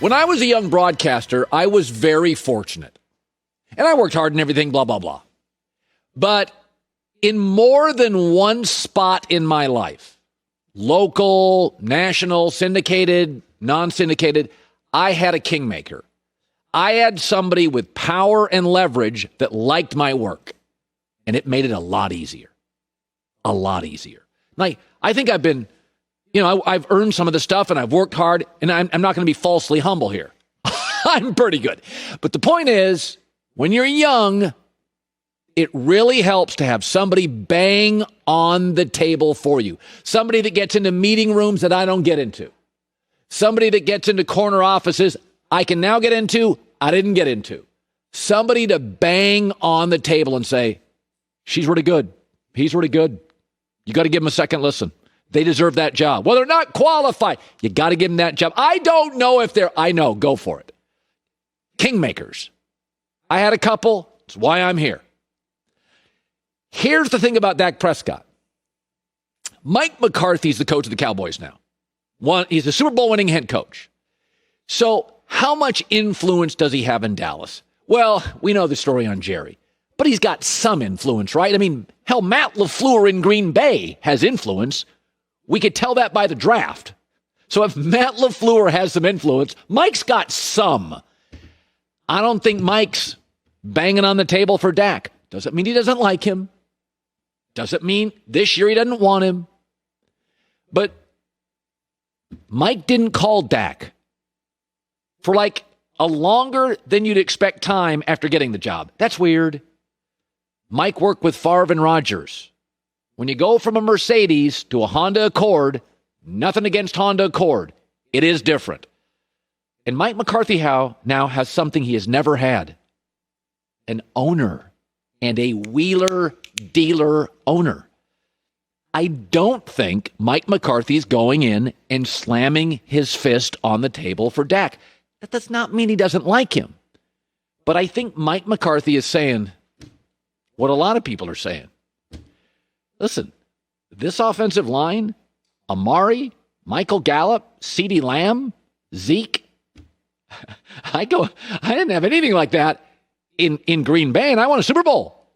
When I was a young broadcaster, I was very fortunate. And I worked hard and everything, blah, blah, blah. But in more than one spot in my life, local, national, syndicated, non-syndicated, I had a kingmaker. I had somebody with power and leverage that liked my work. And it made it a lot easier. A lot easier. Like, I think I've been... I've earned some of the stuff and I've worked hard, and I'm not going to be falsely humble here. I'm pretty good. But the point is, when you're young, it really helps to have somebody bang on the table for you. Somebody that gets into meeting rooms that I don't get into. Somebody that gets into corner offices I can now get into, I didn't get into. Somebody to bang on the table and say, she's really good. He's really good. You got to give him a second listen. They deserve that job. Well, they're not qualified. You got to give them that job. I don't know if I know. Go for it. Kingmakers. I had a couple. That's why I'm here. Here's the thing about Dak Prescott. Mike McCarthy's the coach of the Cowboys now. He's a Super Bowl winning head coach. So how much influence does he have in Dallas? Well, we know the story on Jerry. But he's got some influence, right? I mean, hell, Matt LaFleur in Green Bay has influence. We could tell that by the draft. So if Matt LaFleur has some influence, Mike's got some. I don't think Mike's banging on the table for Dak. Doesn't mean he doesn't like him. Doesn't mean this year he doesn't want him. But Mike didn't call Dak for like a longer than you'd expect time after getting the job. That's weird. Mike worked with Favre and Rodgers. When you go from a Mercedes to a Honda Accord, nothing against Honda Accord. It is different. And Mike McCarthy now has something he has never had. An owner and a wheeler-dealer owner. I don't think Mike McCarthy's going in and slamming his fist on the table for Dak. That does not mean he doesn't like him. But I think Mike McCarthy is saying what a lot of people are saying. Listen, this offensive line, Amari, Michael Gallup, CeeDee Lamb, Zeke, I didn't have anything like that in Green Bay, and I won a Super Bowl.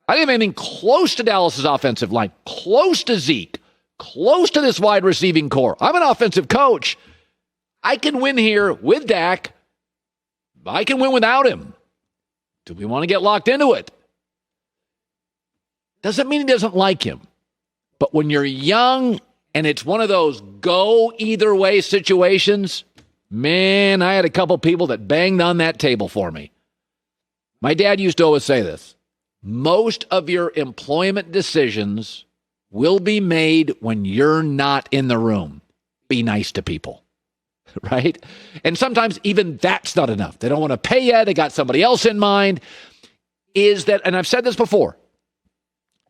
I didn't have anything close to Dallas's offensive line, close to Zeke, close to this wide receiving core. I'm an offensive coach. I can win here with Dak. I can win without him. Do we want to get locked into it? Doesn't mean he doesn't like him. But when you're young and it's one of those go either way situations, man, I had a couple people that banged on that table for me. My dad used to always say this. Most of your employment decisions will be made when you're not in the room. Be nice to people, right? And sometimes even that's not enough. They don't want to pay you. They got somebody else in mind. Is that, and I've said this before,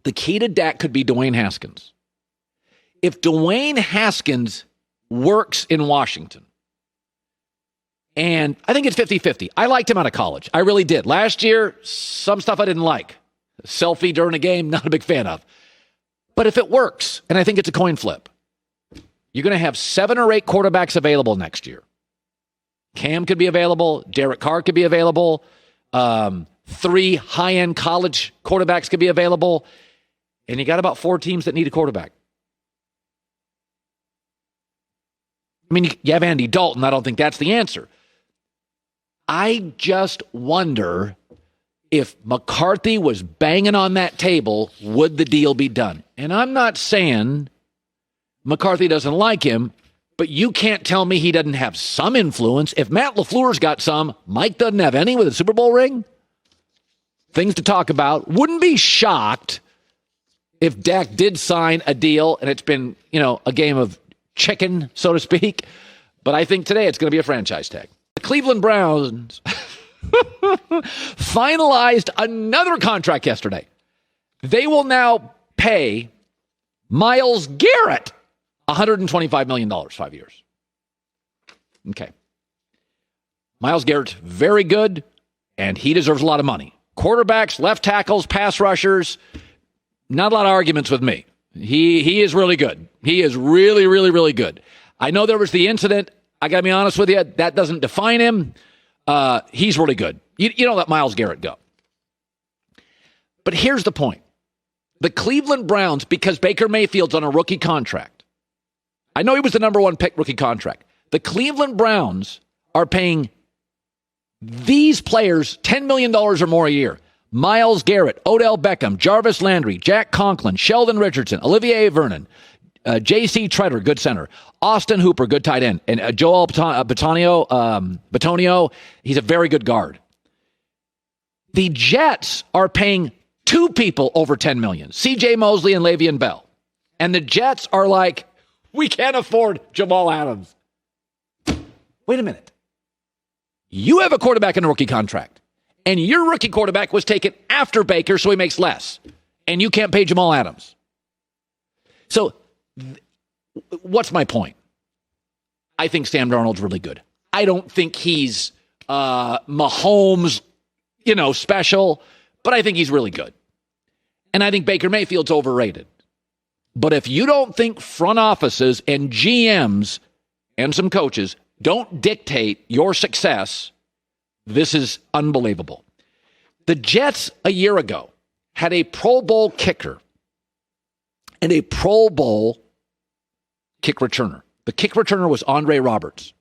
the key to Dak could be Dwayne Haskins. If Dwayne Haskins works in Washington, and I think it's 50-50. I liked him out of college. I really did. Last year, some stuff I didn't like. Selfie during a game, not a big fan of. But if it works, and I think it's a coin flip, you're going to have 7 or 8 quarterbacks available next year. Cam could be available. Derek Carr could be available. 3 high-end college quarterbacks could be available. And you got about 4 teams that need a quarterback. I mean, you have Andy Dalton. I don't think that's the answer. I just wonder if McCarthy was banging on that table, would the deal be done? And I'm not saying McCarthy doesn't like him, but you can't tell me he doesn't have some influence. If Matt LaFleur's got some, Mike doesn't have any with a Super Bowl ring. Things to talk about. Wouldn't be shocked if Dak did sign a deal and it's been, a game of chicken, so to speak. But I think today it's going to be a franchise tag. The Cleveland Browns finalized another contract yesterday. They will now pay Myles Garrett $125 million, 5 years. Okay. Myles Garrett's very good, and he deserves a lot of money. Quarterbacks, left tackles, pass rushers, not a lot of arguments with me. He is really good. He is really, really, really good. I know there was the incident I got to be honest with you, that doesn't define him. He's really good. You don't let Myles Garrett go. But here's the point. The Cleveland Browns, because Baker Mayfield's on a rookie contract, I know he was the number one pick rookie contract. The Cleveland Browns are paying these players $10 million or more a year. Myles Garrett, Odell Beckham, Jarvis Landry, Jack Conklin, Sheldon Richardson, Olivier Vernon, J.C. Treader, good center, Austin Hooper, good tight end, and Joel Bitonio, he's a very good guard. The Jets are paying two people over $10 million, C.J. Mosley and Le'Veon Bell. And the Jets are like, we can't afford Jamal Adams. Wait a minute. You have a quarterback in a rookie contract, and your rookie quarterback was taken after Baker, so he makes less, and you can't pay Jamal Adams. So what's my point? I think Sam Darnold's really good. I don't think he's Mahomes, special, but I think he's really good. And I think Baker Mayfield's overrated. But if you don't think front offices and GMs and some coaches don't dictate your success, this is unbelievable. The Jets a year ago had a Pro Bowl kicker and a Pro Bowl kick returner. The kick returner was Andre Roberts.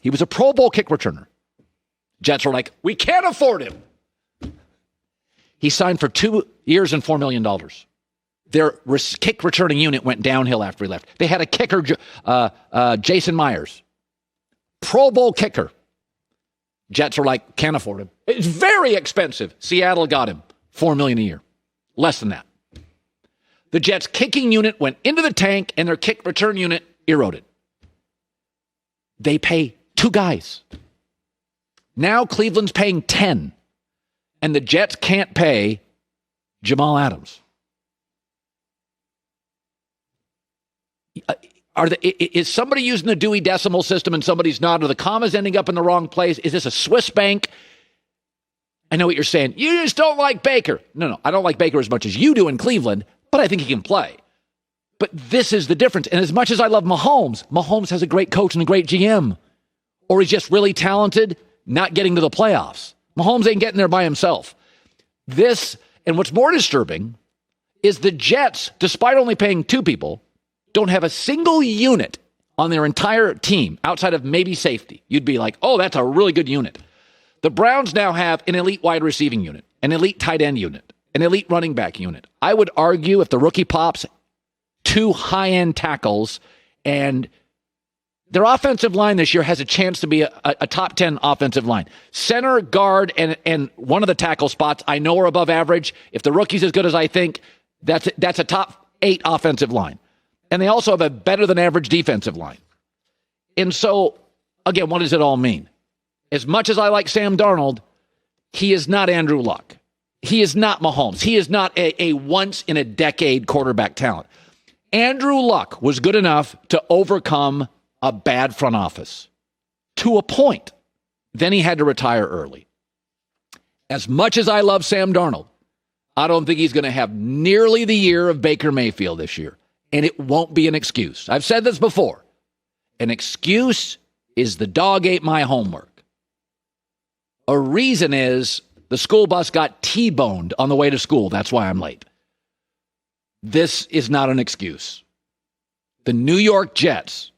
He was a Pro Bowl kick returner. Jets were like, we can't afford him. He signed for 2 years and $4 million. Their kick returning unit went downhill after he left. They had a kicker, Jason Myers. Pro Bowl kicker. Jets were like, can't afford him. It's very expensive. Seattle got him. $4 million a year. Less than that. The Jets' kicking unit went into the tank, and their kick return unit eroded. They pay 2 guys. Now Cleveland's paying 10, and the Jets can't pay Jamal Adams. Is somebody using the Dewey Decimal System and somebody's not? Are the commas ending up in the wrong place? Is this a Swiss bank? I know what you're saying. You just don't like Baker. No, I don't like Baker as much as you do in Cleveland, but I think he can play. But this is the difference. And as much as I love Mahomes, Mahomes has a great coach and a great GM. Or he's just really talented, not getting to the playoffs. Mahomes ain't getting there by himself. This, and what's more disturbing, is the Jets, despite only paying 2 people, don't have a single unit on their entire team outside of maybe safety. You'd be like, oh, that's a really good unit. The Browns now have an elite wide receiving unit, an elite tight end unit, an elite running back unit. I would argue if the rookie pops 2 high-end tackles, and their offensive line this year has a chance to be a top 10 offensive line. Center, guard, and one of the tackle spots I know are above average. If the rookie's as good as I think, that's a top 8 offensive line. And they also have a better than average defensive line. And so, again, what does it all mean? As much as I like Sam Darnold, he is not Andrew Luck. He is not Mahomes. He is not a once-in-a-decade quarterback talent. Andrew Luck was good enough to overcome a bad front office to a point. Then he had to retire early. As much as I love Sam Darnold, I don't think he's going to have nearly the year of Baker Mayfield this year. And it won't be an excuse. I've said this before. An excuse is the dog ate my homework. A reason is the school bus got T-boned on the way to school. That's why I'm late. This is not an excuse. The New York Jets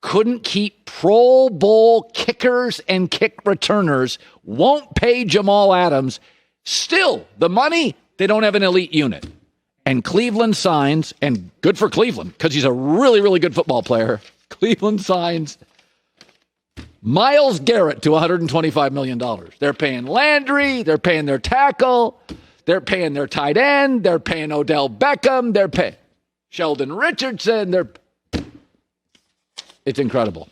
couldn't keep Pro Bowl kickers and kick returners, won't pay Jamal Adams. Still, the money, they don't have an elite unit. And Cleveland signs, and good for Cleveland, because he's a really, really good football player. Cleveland signs Myles Garrett to $125 million. They're paying Landry. They're paying their tackle. They're paying their tight end. They're paying Odell Beckham. They're paying Sheldon Richardson. It's incredible.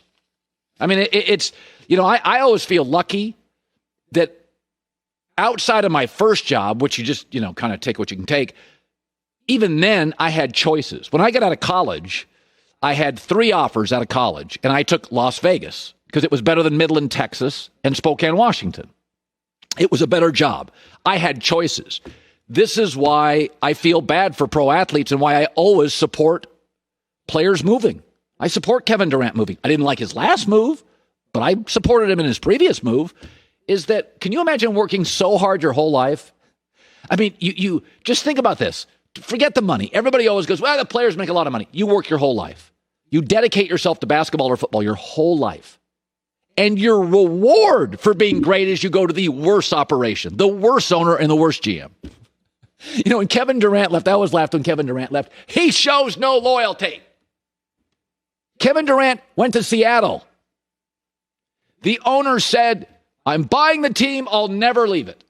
I mean, it's, I always feel lucky that outside of my first job, which you just, kind of take what you can take, even then, I had choices. When I got out of college, I had 3 offers out of college, and I took Las Vegas because it was better than Midland, Texas, and Spokane, Washington. It was a better job. I had choices. This is why I feel bad for pro athletes and why I always support players moving. I support Kevin Durant moving. I didn't like his last move, but I supported him in his previous move. Is that, can you imagine working so hard your whole life? I mean, you just think about this. Forget the money. Everybody always goes, well, the players make a lot of money. You work your whole life. You dedicate yourself to basketball or football your whole life. And your reward for being great is you go to the worst operation, the worst owner, and the worst GM. You know, when Kevin Durant left, I always laughed when Kevin Durant left. He shows no loyalty. Kevin Durant went to Seattle. The owner said, I'm buying the team. I'll never leave it.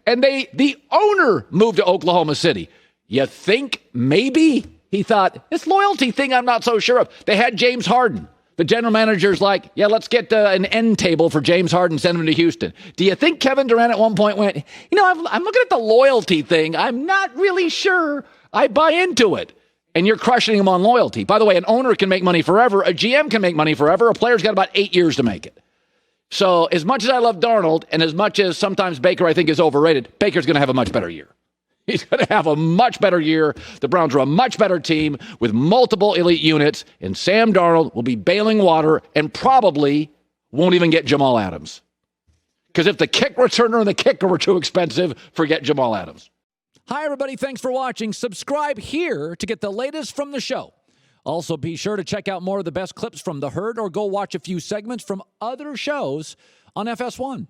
And the owner moved to Oklahoma City. You think maybe? He thought, this loyalty thing I'm not so sure of. They had James Harden. The general manager's like, yeah, let's get an end table for James Harden, send him to Houston. Do you think Kevin Durant at one point went, you know, I'm looking at the loyalty thing. I'm not really sure I buy into it. And you're crushing him on loyalty. By the way, an owner can make money forever. A GM can make money forever. A player's got about 8 years to make it. So as much as I love Darnold and as much as sometimes Baker I think is overrated, Baker's going to have a much better year. He's going to have a much better year. The Browns are a much better team with multiple elite units, and Sam Darnold will be bailing water and probably won't even get Jamal Adams. Because if the kick returner and the kicker were too expensive, forget Jamal Adams. Hi, everybody. Thanks for watching. Subscribe here to get the latest from the show. Also, be sure to check out more of the best clips from The Herd or go watch a few segments from other shows on FS1.